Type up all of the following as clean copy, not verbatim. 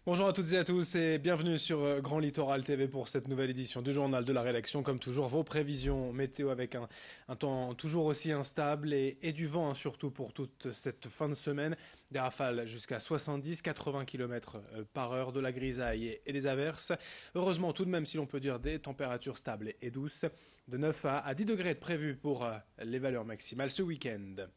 Bonjour à toutes et à tous et bienvenue sur Grand Littoral TV pour cette nouvelle édition du journal de la rédaction. Comme toujours, vos prévisions météo avec un temps toujours aussi instable et du vent surtout pour toute cette fin de semaine. Des rafales jusqu'à 70-80 km par heure, de la grisaille et des averses. Heureusement tout de même, si l'on peut dire, des températures stables et douces. De 9 à 10 degrés de prévu pour les valeurs maximales ce week-end.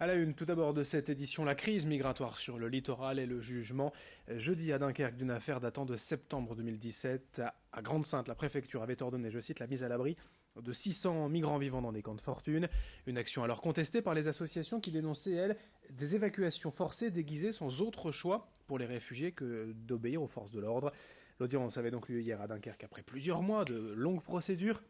À la une, tout d'abord de cette édition, la crise migratoire sur le littoral et le jugement. Jeudi à Dunkerque d'une affaire datant de septembre 2017. À Grande-Synthe, la préfecture avait ordonné, je cite, la mise à l'abri de 600 migrants vivant dans des camps de fortune. Une action alors contestée par les associations qui dénonçaient, elles, des évacuations forcées déguisées sans autre choix pour les réfugiés que d'obéir aux forces de l'ordre. L'audience avait donc lieu hier à Dunkerque après plusieurs mois de longues procédures.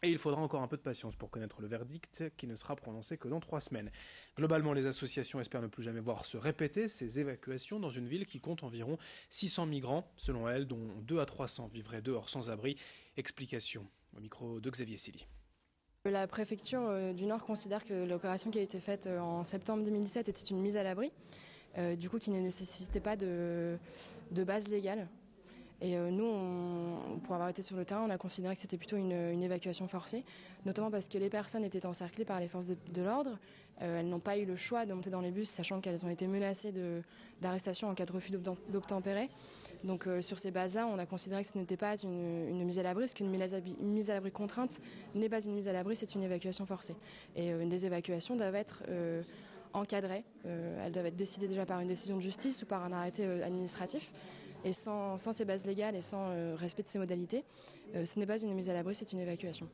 Et il faudra encore un peu de patience pour connaître le verdict qui ne sera prononcé que dans 3 semaines. Globalement, les associations espèrent ne plus jamais voir se répéter ces évacuations dans une ville qui compte environ 600 migrants, selon elles, dont 2 à 300 vivraient dehors sans abri. Explication au micro de Xavier Silly. La préfecture du Nord considère que l'opération qui a été faite en septembre 2017 était une mise à l'abri, du coup qui ne nécessitait pas de base légale. Et nous, pour avoir été sur le terrain, on a considéré que c'était plutôt une évacuation forcée, notamment parce que les personnes étaient encerclées par les forces de l'ordre. Elles n'ont pas eu le choix de monter dans les bus, sachant qu'elles ont été menacées d'arrestation en cas de refus d'obtempérer. Donc sur ces bases-là, on a considéré que ce n'était pas une mise à l'abri, parce qu'une mise à l'abri contrainte n'est pas une mise à l'abri, c'est une évacuation forcée. Et des évacuations doivent être encadrées. Elles doivent être décidées déjà par une décision de justice ou par un arrêté administratif. Et sans ces bases légales et sans respect de ces modalités, ce n'est pas une mise à l'abri, c'est une évacuation.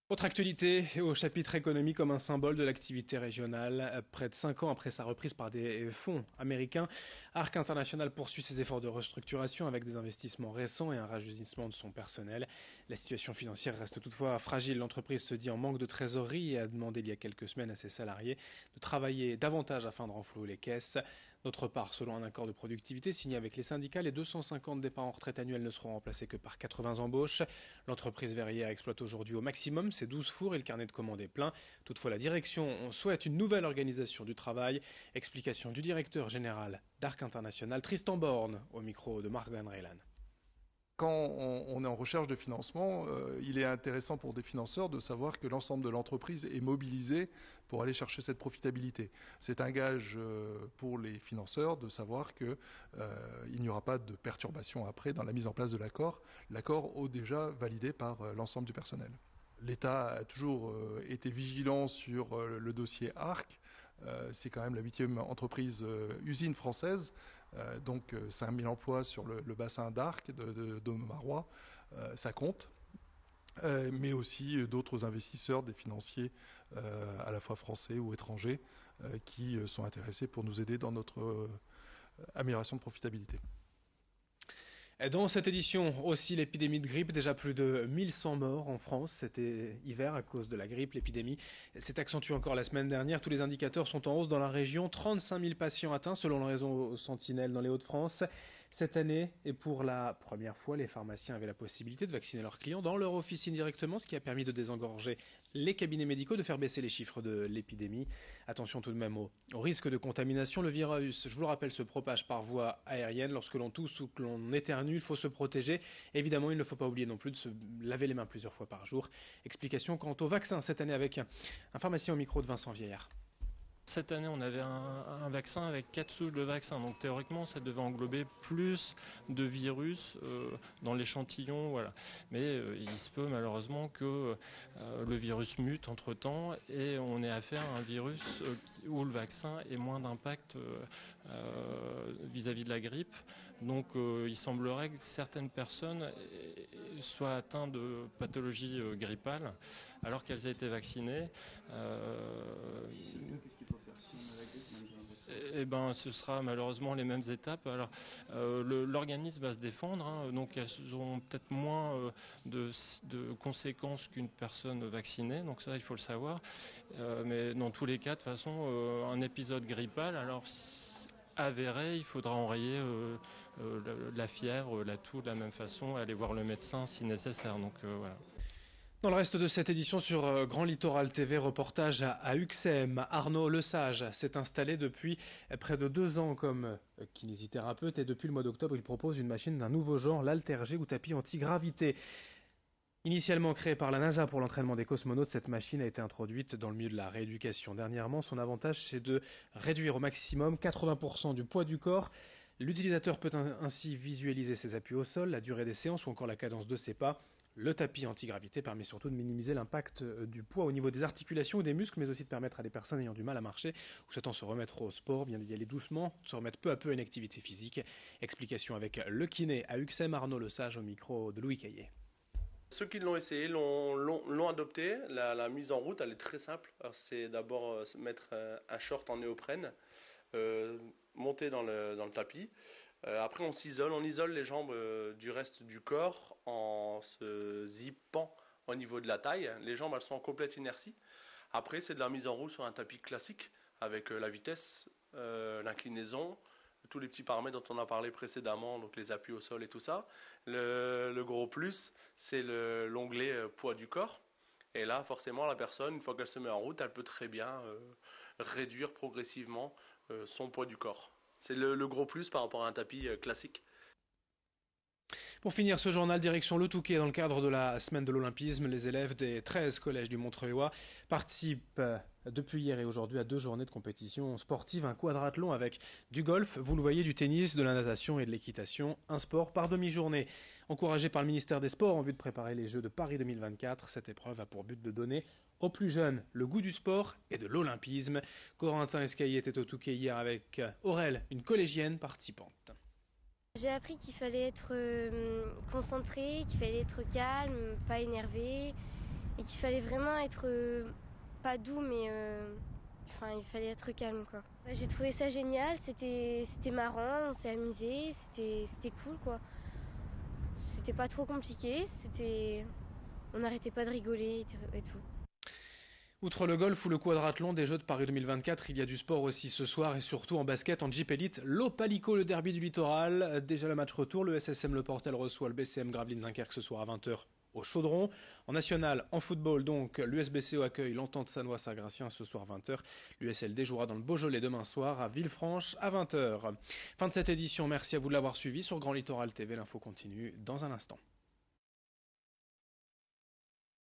Autre actualité, au chapitre économie comme un symbole de l'activité régionale. Près de 5 ans après sa reprise par des fonds américains, Arc International poursuit ses efforts de restructuration avec des investissements récents et un rajeunissement de son personnel. La situation financière reste toutefois fragile. L'entreprise se dit en manque de trésorerie et a demandé il y a quelques semaines à ses salariés de travailler davantage afin de renflouer les caisses. D'autre part, selon un accord de productivité signé avec les syndicats, les 250 départs en retraite annuels ne seront remplacés que par 80 embauches. L'entreprise verrière exploite aujourd'hui au maximum ses 12 fours et le carnet de commandes est plein. Toutefois, la direction souhaite une nouvelle organisation du travail. Explication du directeur général d'Arc International, Tristan Borne, au micro de Marc Van Reylan. Quand on est en recherche de financement, il est intéressant pour des financeurs de savoir que l'ensemble de l'entreprise est mobilisé pour aller chercher cette profitabilité. C'est un gage pour les financeurs de savoir qu'il n'y aura pas de perturbation après dans la mise en place de l'accord déjà validé par l'ensemble du personnel. L'État a toujours été vigilant sur le dossier ARC. C'est quand même la 8e entreprise usine française. Donc 5000 emplois sur le bassin d'Arc, de Marois, ça compte. Mais aussi d'autres investisseurs, des financiers à la fois français ou étrangers, qui sont intéressés pour nous aider dans notre amélioration de profitabilité. Dans cette édition aussi l'épidémie de grippe, déjà plus de 1100 morts en France cet hiver à cause de la grippe. L'épidémie s'est accentuée encore la semaine dernière. Tous les indicateurs sont en hausse dans la région. 35 000 patients atteints selon le réseau Sentinelle dans les Hauts-de-France. Cette année, et pour la première fois, les pharmaciens avaient la possibilité de vacciner leurs clients dans leur officine directement, ce qui a permis de désengorger les cabinets médicaux, de faire baisser les chiffres de l'épidémie. Attention tout de même au risque de contamination. Le virus, je vous le rappelle, se propage par voie aérienne. Lorsque l'on tousse ou que l'on éternue, il faut se protéger. Évidemment, il ne faut pas oublier non plus de se laver les mains plusieurs fois par jour. Explication quant au vaccin cette année avec un pharmacien au micro de Vincent Vieillard. Cette année, on avait un vaccin avec 4 souches de vaccin. Donc théoriquement, ça devait englober plus de virus dans l'échantillon. Voilà. Mais il se peut malheureusement que le virus mute entre-temps et on ait affaire à un virus où le vaccin ait moins d'impact vis-à-vis de la grippe. Donc il semblerait que certaines personnes soient atteintes de pathologies grippales alors qu'elles aient été vaccinées. Eh ben, ce sera malheureusement les mêmes étapes. Alors, l'organisme va se défendre, donc elles auront peut-être moins de conséquences qu'une personne vaccinée. Donc ça, il faut le savoir. Mais dans tous les cas, de toute façon, un épisode grippal, alors avéré, il faudra enrayer la fièvre, la toux de la même façon, aller voir le médecin si nécessaire. Donc voilà. Dans le reste de cette édition sur Grand Littoral TV, reportage à Uxem. Arnaud Lesage s'est installé depuis près de 2 ans comme kinésithérapeute et depuis le mois d'octobre, il propose une machine d'un nouveau genre, l'Alterg ou tapis anti-gravité. Initialement créée par la NASA pour l'entraînement des cosmonautes, cette machine a été introduite dans le milieu de la rééducation. Dernièrement, son avantage, c'est de réduire au maximum 80% du poids du corps. L'utilisateur peut ainsi visualiser ses appuis au sol, la durée des séances ou encore la cadence de ses pas. Le tapis anti-gravité permet surtout de minimiser l'impact du poids au niveau des articulations ou des muscles, mais aussi de permettre à des personnes ayant du mal à marcher ou souhaitant se remettre au sport, bien d'y aller doucement, de se remettre peu à peu à une activité physique. Explication avec le kiné à Uxem, Arnaud Lesage au micro de Louis Caillé. Ceux qui l'ont essayé l'ont adopté. La mise en route, elle est très simple. C'est d'abord se mettre un short en néoprène, monter dans le tapis. Après, on isole les jambes du reste du corps en se zippant au niveau de la taille. Les jambes, elles sont en complète inertie. Après, c'est de la mise en route sur un tapis classique avec la vitesse, l'inclinaison, tous les petits paramètres dont on a parlé précédemment, donc les appuis au sol et tout ça. Le gros plus, c'est l'onglet poids du corps. Et là, forcément, la personne, une fois qu'elle se met en route, elle peut très bien réduire progressivement son poids du corps. C'est le gros plus par rapport à un tapis classique. Pour finir ce journal, direction Le Touquet, dans le cadre de la semaine de l'Olympisme, les élèves des 13 collèges du Montreuilois participent depuis hier et aujourd'hui à 2 journées de compétition sportive, un quadrathlon avec du golf, vous le voyez, du tennis, de la natation et de l'équitation, un sport par demi-journée. Encouragé par le ministère des Sports en vue de préparer les Jeux de Paris 2024, cette épreuve a pour but de donner aux plus jeunes le goût du sport et de l'olympisme. Corentin Escaillé était au Touquet hier avec Aurèle, une collégienne participante. J'ai appris qu'il fallait être concentré, qu'il fallait être calme, pas énervé, et qu'il fallait vraiment être pas doux, mais il fallait être calme, quoi. J'ai trouvé ça génial, c'était marrant, on s'est amusé, c'était cool, quoi. C'était pas trop compliqué, on n'arrêtait pas de rigoler et tout. Outre le golf ou le quadrathlon des Jeux de Paris 2024, il y a du sport aussi ce soir et surtout en basket, en Jeep Elite, l'Opalico, le derby du littoral. Déjà le match retour, le SSM Le Portel reçoit le BCM Gravelines Dunkerque ce soir à 20h au Chaudron. En national, en football donc, l'USBCO accueille l'Entente Sannois Saint-Gratien ce soir 20h. L'USLD jouera dans le Beaujolais demain soir à Villefranche à 20h. Fin de cette édition, merci à vous de l'avoir suivi sur Grand Littoral TV. L'info continue dans un instant.